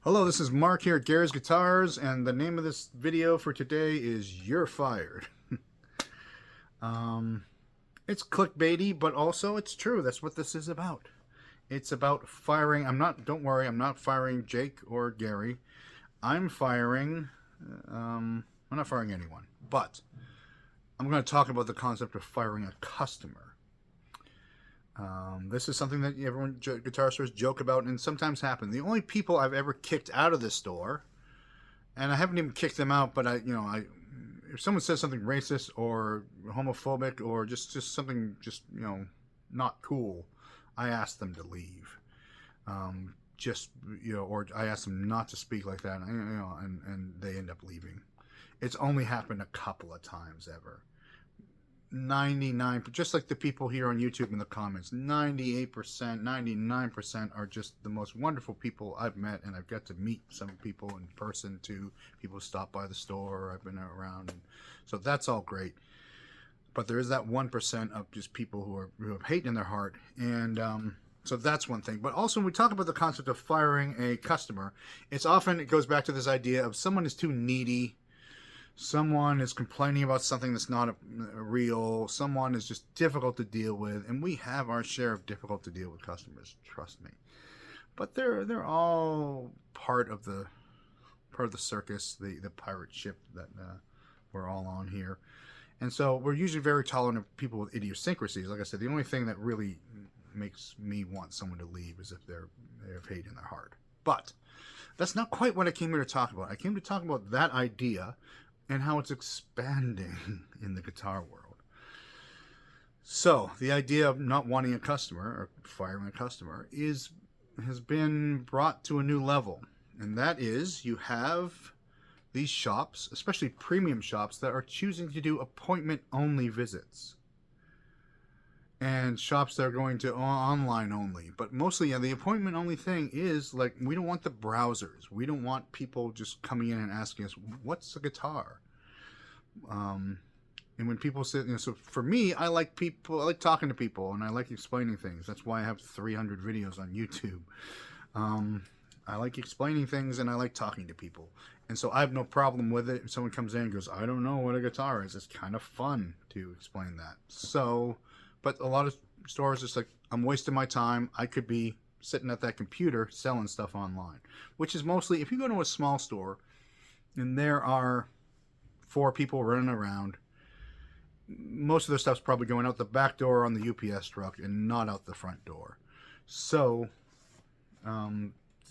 Hello, this is Mark here at Gary's Guitars, and the name of this video for today is You're Fired. um, it's clickbaity, but also it's true. That's what this is about. It's about firing. Don't worry, I'm not firing Jake or Gary. I'm firing, I'm not firing anyone, but I'm going to talk about the concept of firing a customer. This is something that everyone, guitar stores, joke about and sometimes happen. The only people I've ever kicked out of this store, and I haven't even kicked them out, but if someone says something racist or homophobic or just something not cool, I ask them to leave. Or I ask them not to speak like that, and they end up leaving. It's only happened a couple of times ever. 99, just like the people here on YouTube in the comments, 98%, 99% are just the most wonderful people I've met, and I've got to meet some people in person too. People stop by the store, I've been around, and so that's all great. But there is that 1% of just people who have hate in their heart, and so that's one thing. But also, when we talk about the concept of firing a customer, it goes back to this idea of someone is too needy. Someone is complaining about something that's not real. Someone is just difficult to deal with, and we have our share of difficult to deal with customers. Trust me. But they're all part of the circus, the pirate ship that we're all on here. And so we're usually very tolerant of people with idiosyncrasies. Like I said, the only thing that really makes me want someone to leave is if they have hate in their heart. But that's not quite what I came here to talk about. I came to talk about that idea and how it's expanding in the guitar world. So the idea of not wanting a customer or firing a customer has been brought to a new level, and that is you have these shops, especially premium shops, that are choosing to do appointment-only visits, and shops that are going to online only. But mostly, the appointment-only thing is like, we don't want the browsers. We don't want people just coming in and asking us, what's a guitar? And when people say, so for me, I like talking to people, and I like explaining things. That's why I have 300 videos on YouTube. I like explaining things, and I like talking to people. And so I have no problem with it. If someone comes in and goes, I don't know what a guitar is, it's kind of fun to explain that. So, but a lot of stores, it's like, I'm wasting my time. I could be sitting at that computer selling stuff online, which is mostly, if you go to a small store and there are 4 people running around, most of their stuff's probably going out the back door on the UPS truck and not out the front door. So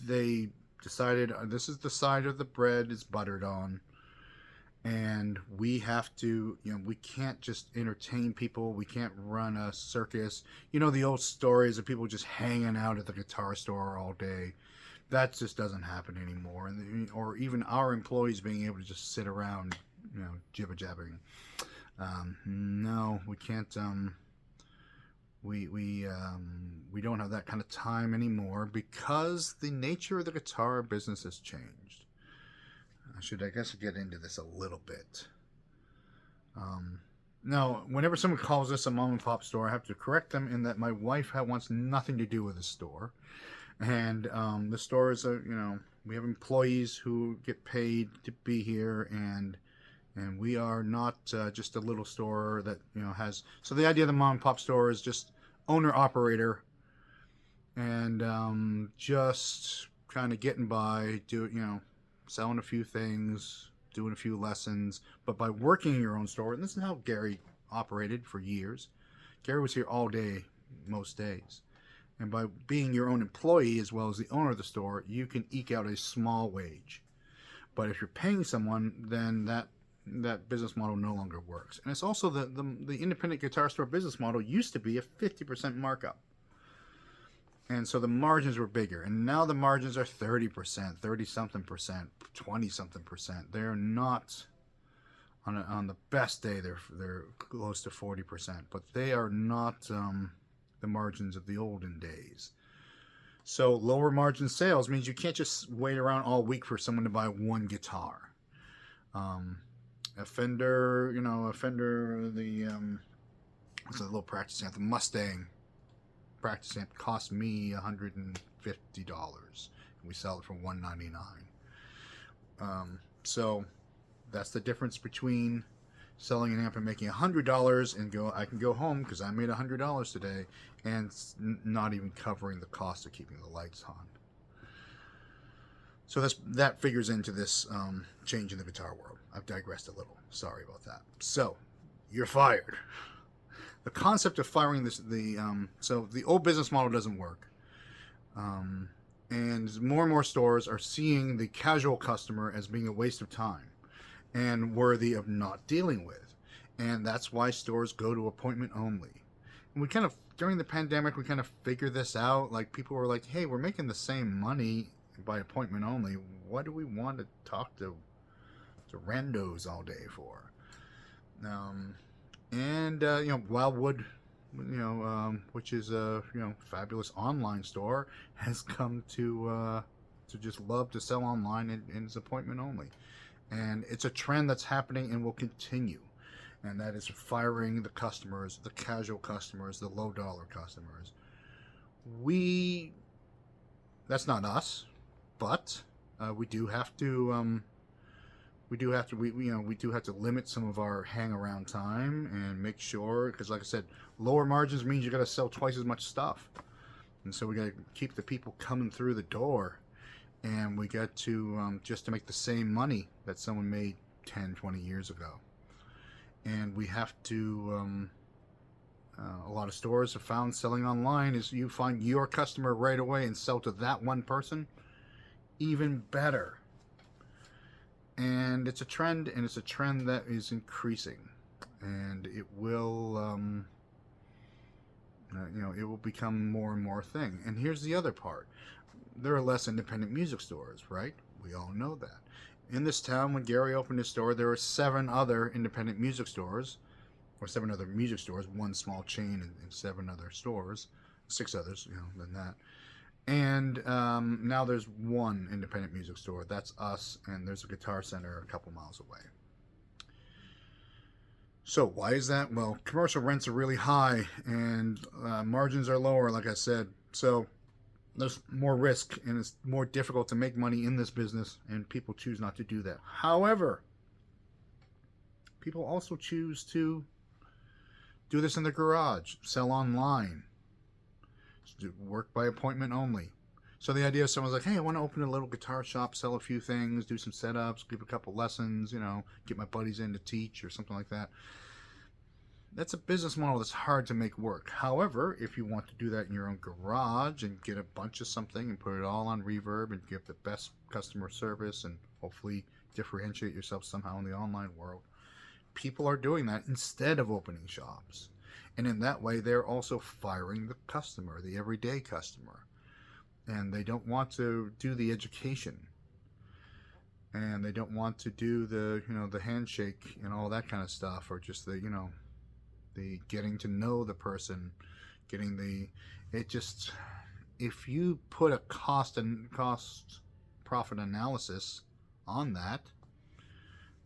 they decided, this is the side of the bread is buttered on, and we have to, we can't just entertain people. We can't run a circus. The old stories of people just hanging out at the guitar store all day. That just doesn't happen anymore. Or even our employees being able to just sit around, jibber jabbering. No, we can't. We don't have that kind of time anymore because the nature of the guitar business has changed. I guess get into this a little bit. Now, whenever someone calls us a mom and pop store, I have to correct them in that my wife wants nothing to do with the store, and the store is we have employees who get paid to be here, and we are not just a little store that has. So the idea of the mom and pop store is just owner operator, and just kind of getting by, selling a few things, doing a few lessons. But by working in your own store, and this is how Gary operated for years. Gary was here all day, most days. And by being your own employee as well as the owner of the store, you can eke out a small wage. But if you're paying someone, then that business model no longer works. And it's also the independent guitar store business model used to be a 50% markup. And so the margins were bigger. And now the margins are 30%, 30-something percent, 20-something percent. They're not, on the best day, they're close to 40%. But they are not the margins of the olden days. So lower margin sales means you can't just wait around all week for someone to buy one guitar. A Fender, what's a little practice amp? The Mustang practice amp cost me $150. We sell it for $199. So that's the difference between selling an amp and making $100 and I can go home because I made $100 today, and not even covering the cost of keeping the lights on. So that figures into this change in the guitar world. I've digressed a little. Sorry about that. So you're fired. The concept of firing so the old business model doesn't work. And more and more stores are seeing the casual customer as being a waste of time and worthy of not dealing with. And that's why stores go to appointment only. And we kind of, during the pandemic, we kind of figured this out. Like, people were like, hey, we're making the same money by appointment only. What do we want to talk to randos all day for? Wildwood, which is a fabulous online store, has come to just love to sell online, and it's appointment only. And it's a trend that's happening and will continue. And that is firing the customers, the casual customers, the low dollar customers. That's not us, but we do have to limit some of our hang around time and make sure, because like I said, lower margins means you got to sell twice as much stuff, and so we got to keep the people coming through the door, and we got to just to make the same money that someone made 10-20 years ago. And we have to a lot of stores have found selling online is you find your customer right away and sell to that one person. Even better. And it's a trend, and it's a trend that is increasing, and it will it will become more and more a thing. And here's the other part: there are less independent music stores, right? We all know that. In this town, when Gary opened his store, there were 7 other independent music stores, or 7 other music stores, 1 small chain and 7 other stores, 6 others, than that. And now there's 1 independent music store. That's us, and there's a Guitar Center a couple miles away. So why is that? Well, commercial rents are really high, and margins are lower, like I said. So there's more risk, and it's more difficult to make money in this business, and people choose not to do that. However, people also choose to do this in their garage, sell online, work by appointment only. So the idea is someone's like, hey, I want to open a little guitar shop, sell a few things, do some setups, give a couple lessons, get my buddies in to teach or something like that. That's a business model that's hard to make work. However, if you want to do that in your own garage and get a bunch of something and put it all on Reverb and give the best customer service and hopefully differentiate yourself somehow in the online world, people are doing that instead of opening shops. And in that way, they're also firing the customer, the everyday customer. And they don't want to do the education. And they don't want to do the, the handshake and all that kind of stuff, or just the, the getting to know the person, if you put a cost profit analysis on that,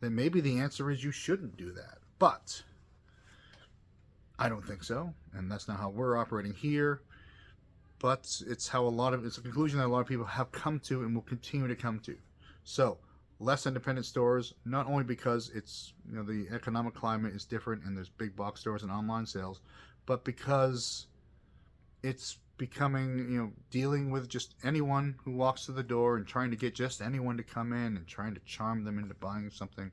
then maybe the answer is you shouldn't do that. But I don't think so, and that's not how we're operating here. But it's a conclusion that a lot of people have come to and will continue to come to. So less independent stores, not only because it's the economic climate is different and there's big box stores and online sales, but because it's becoming dealing with just anyone who walks through the door and trying to get just anyone to come in and trying to charm them into buying something.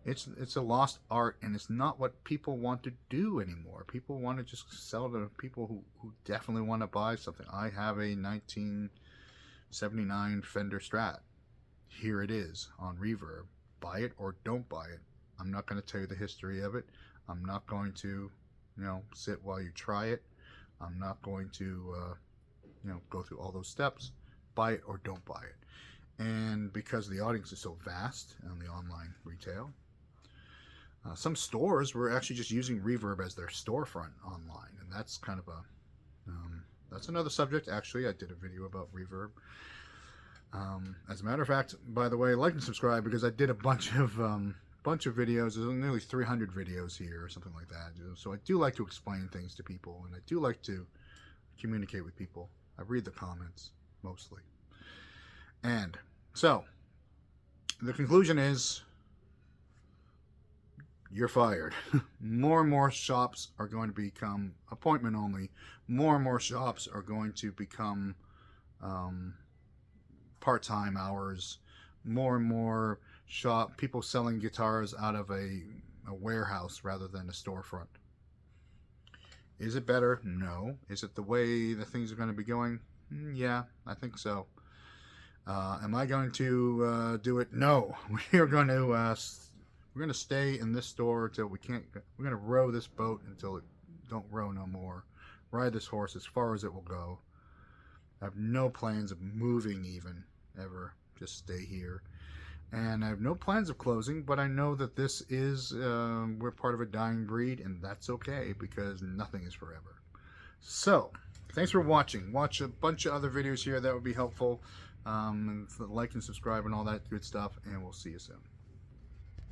It's a lost art, and it's not what people want to do anymore. People want to just sell to people who definitely want to buy something. I have a 1979 Fender Strat. Here it is on Reverb. Buy it or don't buy it. I'm not going to tell you the history of it. I'm not going to, sit while you try it. I'm not going to, go through all those steps. Buy it or don't buy it. And because the audience is so vast on the online retail, some stores were actually just using Reverb as their storefront online, and that's kind of that's another subject. Actually, I did a video about Reverb. As a matter of fact, by the way, like and subscribe, because I did a bunch of videos. There's nearly 300 videos here or something like that. So I do like to explain things to people, and I do like to communicate with people. I read the comments mostly. And so, the conclusion is, you're fired. More and more shops are going to become appointment only. More and more shops are going to become part-time hours. More and more people selling guitars out of a warehouse rather than a storefront. Is it better? No. Is it the way the things are going to be going? Yeah, I think so. Am I going to do it? No. We're going to stay in this store until we can't. We're going to row this boat until it don't row no more. Ride this horse as far as it will go. I have no plans of moving even ever. Just stay here. And I have no plans of closing, but I know that this is, we're part of a dying breed, and that's okay, because nothing is forever. So, thanks for watching. Watch a bunch of other videos here that would be helpful. Like and subscribe and all that good stuff, and we'll see you soon.